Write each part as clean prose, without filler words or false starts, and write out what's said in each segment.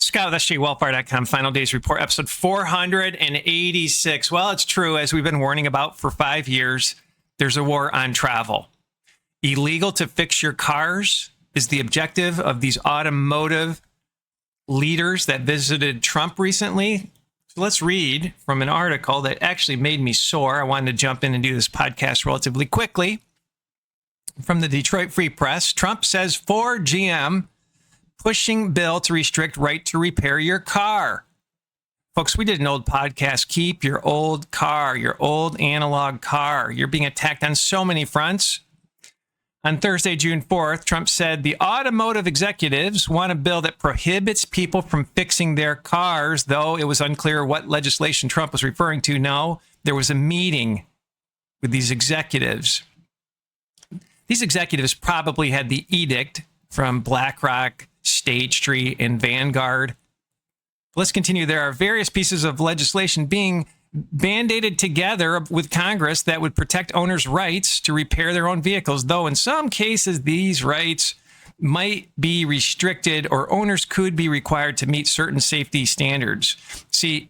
Scott with SJWellfire.com, Final Days Report, episode 486. Well, it's true, as we've been warning about for 5 years, there's a war on travel. Illegal to fix your cars is the objective of these automotive leaders that visited Trump recently. So let's read from an article that actually made me sore. I wanted to jump in and do this podcast relatively quickly. From the Detroit Free Press, Trump says Ford GM pushing bill to restrict right to repair your car. Folks, we did an old podcast, Keep Your Old Car, Your Old Analog Car. You're being attacked on so many fronts. On Thursday, June 4th, Trump said the automotive executives want a bill that prohibits people from fixing their cars, though it was unclear what legislation Trump was referring to. No, there was a meeting with these executives. These executives probably had the edict from BlackRock, State Street, and Vanguard. Let's continue. There are various pieces of legislation being mandated together with Congress that would protect owners' rights to repair their own vehicles, though in some cases these rights might be restricted or owners could be required to meet certain safety standards. See,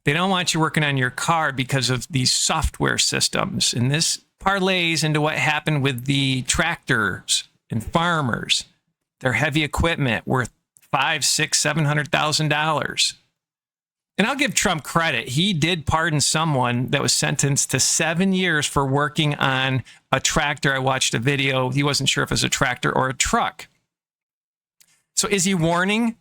they don't want you working on your car because of these software systems, and this parlays into what happened with the tractors and farmers. Their heavy equipment worth $500,000, $600,000, $700,000. And I'll give Trump credit. He did pardon someone that was sentenced to 7 years for working on a tractor. I watched a video. He wasn't sure if it was a tractor or a truck. So is he warning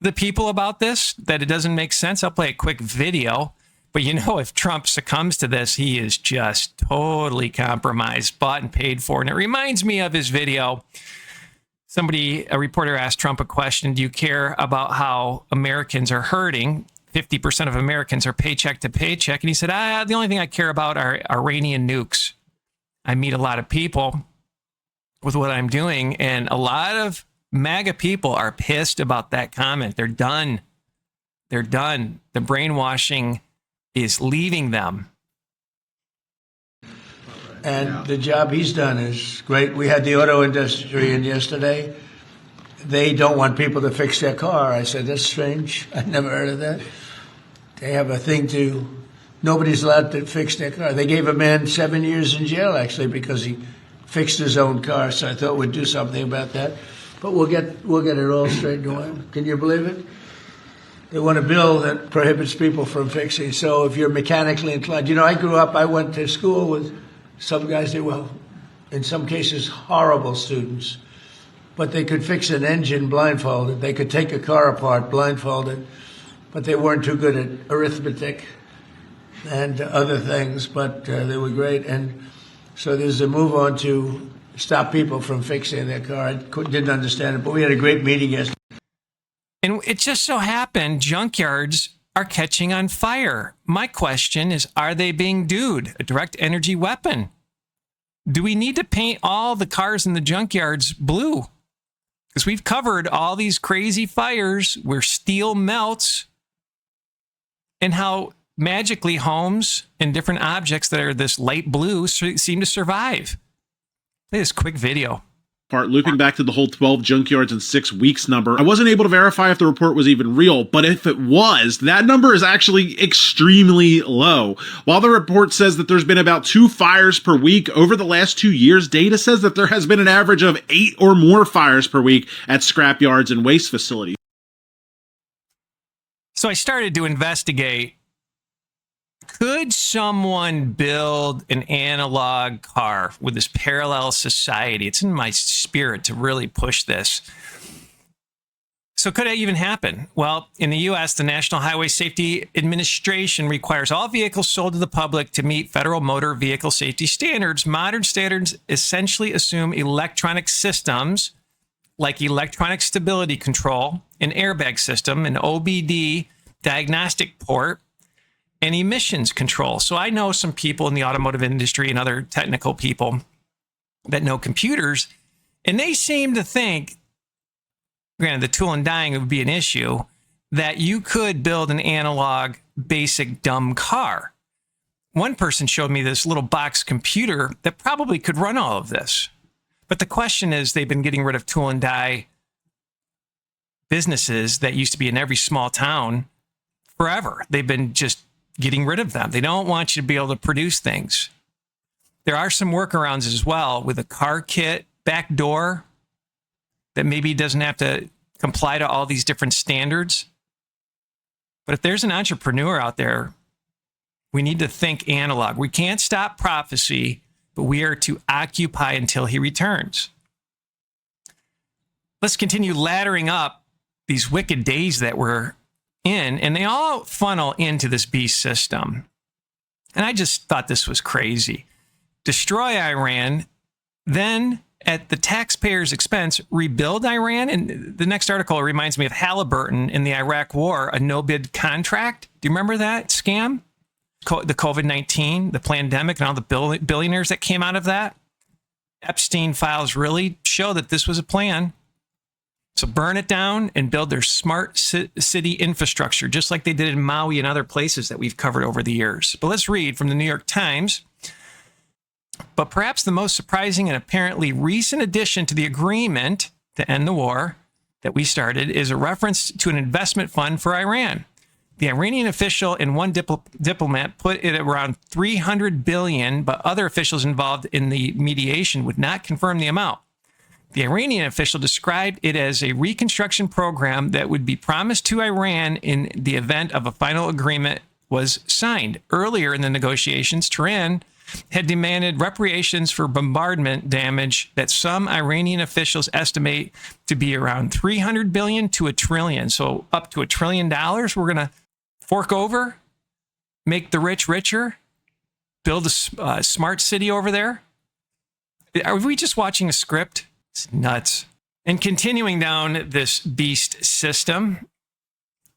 the people about this, that it doesn't make sense? I'll play a quick video. But you know, if Trump succumbs to this, he is just totally compromised, bought and paid for. And it reminds me of his video. A reporter asked Trump a question. Do you care about how Americans are hurting? 50% of Americans are paycheck to paycheck. And he said, the only thing I care about are Iranian nukes. I meet a lot of people with what I'm doing, and a lot of MAGA people are pissed about that comment. They're done. They're done. The brainwashing is leaving them. And the job he's done is great. We had the auto industry in yesterday. They don't want people to fix their car. I said, that's strange. I've never heard of that. They have a thing nobody's allowed to fix their car. They gave a man 7 years in jail, actually, because he fixed his own car. So I thought we'd do something about that. But we'll get it all straightened away. Can you believe it? They want a bill that prohibits people from fixing. So if you're mechanically inclined, I went to school with some guys that were, in some cases, horrible students, but they could fix an engine blindfolded. They could take a car apart blindfolded, but they weren't too good at arithmetic and other things, but they were great. And so there's a move on to stop people from fixing their car. I didn't understand it, but we had a great meeting yesterday. And it just so happened junkyards are catching on fire. My question is, are they being dooed? A direct energy weapon? Do we need to paint all the cars in the junkyards blue? Because we've covered all these crazy fires where steel melts and how magically homes and different objects that are this light blue seem to survive. Play this quick video. Looping back to the whole 12 junkyards in 6 weeks number, I wasn't able to verify if the report was even real, but if it was, that number is actually extremely low. While the report says that there's been about 2 fires per week over the last 2 years, data says that there has been an average of 8 or more fires per week at scrapyards and waste facilities. So I started to investigate, could someone build an analog car with this parallel society? It's in my spirit to really push this. So could it even happen? Well, in the U.S., the National Highway Safety Administration requires all vehicles sold to the public to meet federal motor vehicle safety standards. Modern standards essentially assume electronic systems like electronic stability control, an airbag system, an OBD diagnostic port, and emissions control. So I know some people in the automotive industry and other technical people that know computers, and they seem to think, granted the tool and dying would be an issue, that you could build an analog basic dumb car. One person showed me this little box computer that probably could run all of this. But the question is, they've been getting rid of tool and die businesses that used to be in every small town forever. They've been just getting rid of them. They don't want you to be able to produce things. There are some workarounds as well with a car kit back door that maybe doesn't have to comply to all these different standards. But if there's an entrepreneur out there, we need to think analog. We can't stop prophecy, but we are to occupy until he returns. Let's continue laddering up these wicked days that we're in, and they all funnel into this beast system. And I just thought this was crazy. Destroy Iran, then at the taxpayers' expense, rebuild Iran. And the next article reminds me of Halliburton in the Iraq War, a no-bid contract. Do you remember that scam? The COVID-19, the pandemic, and all the billionaires that came out of that. Epstein files really show that this was a plan. So burn it down and build their smart city infrastructure, just like they did in Maui and other places that we've covered over the years. But let's read from the New York Times. But perhaps the most surprising and apparently recent addition to the agreement to end the war that we started is a reference to an investment fund for Iran. The Iranian official and one diplomat put it around $300 billion, but other officials involved in the mediation would not confirm the amount. The Iranian official described it as a reconstruction program that would be promised to Iran in the event of a final agreement was signed. Earlier in the negotiations, Tehran had demanded reparations for bombardment damage that some Iranian officials estimate to be around $300 billion to $1 trillion. So up to $1 trillion, we're going to fork over, make the rich richer, build a smart city over there. Are we just watching a script? It's nuts. And continuing down this beast system,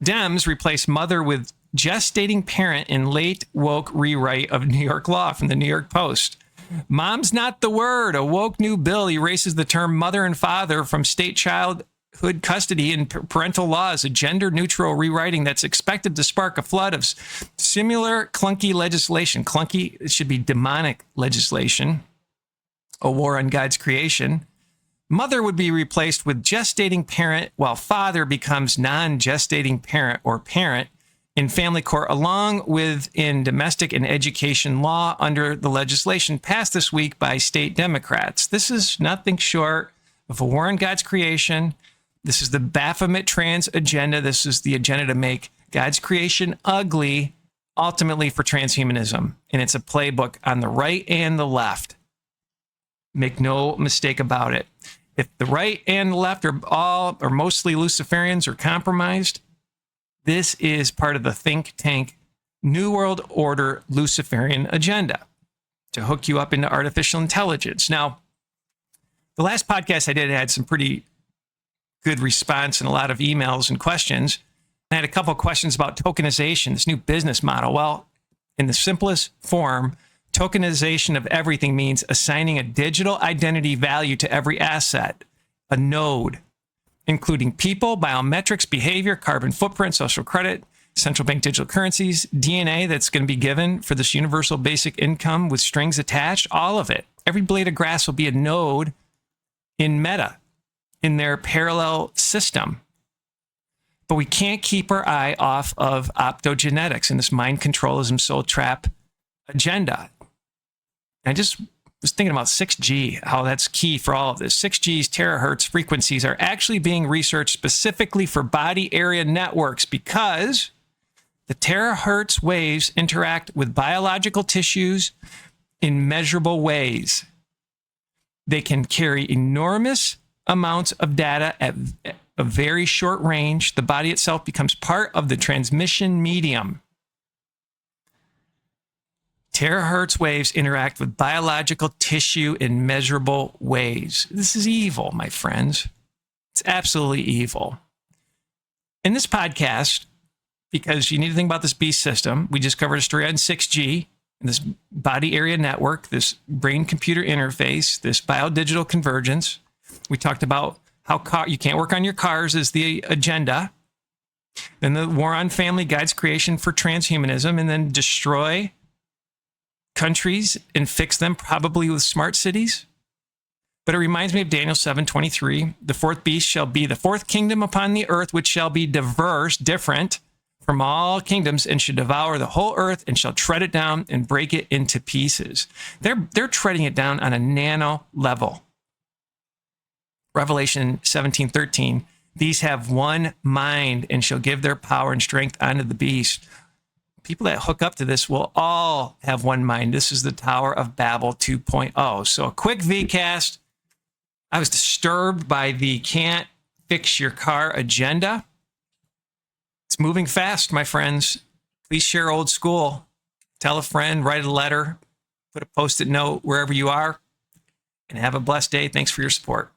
Dems replace mother with gestating parent in late woke rewrite of New York law from the New York Post. Mom's not the word. A woke new bill erases the term mother and father from state childhood custody and parental laws, a gender-neutral rewriting that's expected to spark a flood of similar clunky legislation. Clunky, it should be demonic legislation. A war on God's creation. Mother would be replaced with gestating parent, while father becomes non-gestating parent or parent in family court, along with in domestic and education law under the legislation passed this week by state Democrats. This is nothing short of a war on God's creation. This is the Baphomet trans agenda. This is the agenda to make God's creation ugly, ultimately for transhumanism. And it's a playbook on the right and the left. Make no mistake about it. If the right and the left are mostly Luciferians or compromised, this is part of the think tank New World Order Luciferian agenda to hook you up into artificial intelligence. Now, the last podcast I did had some pretty good response and a lot of emails and questions. I had a couple of questions about tokenization, this new business model. Well, in the simplest form, tokenization of everything means assigning a digital identity value to every asset, a node, including people, biometrics, behavior, carbon footprint, social credit, central bank digital currencies, DNA that's going to be given for this universal basic income with strings attached, all of it. Every blade of grass will be a node in Meta, in their parallel system. But we can't keep our eye off of optogenetics and this mind controlism soul trap agenda. I just was thinking about 6G, how that's key for all of this. 6G's terahertz frequencies are actually being researched specifically for body area networks because the terahertz waves interact with biological tissues in measurable ways. They can carry enormous amounts of data at a very short range. The body itself becomes part of the transmission medium. Terahertz waves interact with biological tissue in measurable ways. This is evil, my friends. It's absolutely evil. In this podcast, because you need to think about this beast system, we just covered a story on 6G, and this body area network, this brain-computer interface, this biodigital convergence. We talked about how you can't work on your cars is the agenda. Then the war on family guides creation for transhumanism, and then destroy countries and fix them probably with smart cities. But it reminds me of Daniel 7:23. The fourth beast shall be the fourth kingdom upon the earth, which shall be diverse, different from all kingdoms, and shall devour the whole earth, and shall tread it down and break it into pieces. They're treading it down on a nano level. Revelation 17:13. These have one mind and shall give their power and strength unto the beast. People that hook up to this will all have one mind. This is the Tower of Babel 2.0. So a quick VCast. I was disturbed by the can't fix your car agenda. It's moving fast, my friends. Please share old school. Tell a friend, write a letter, put a post-it note wherever you are, and have a blessed day. Thanks for your support.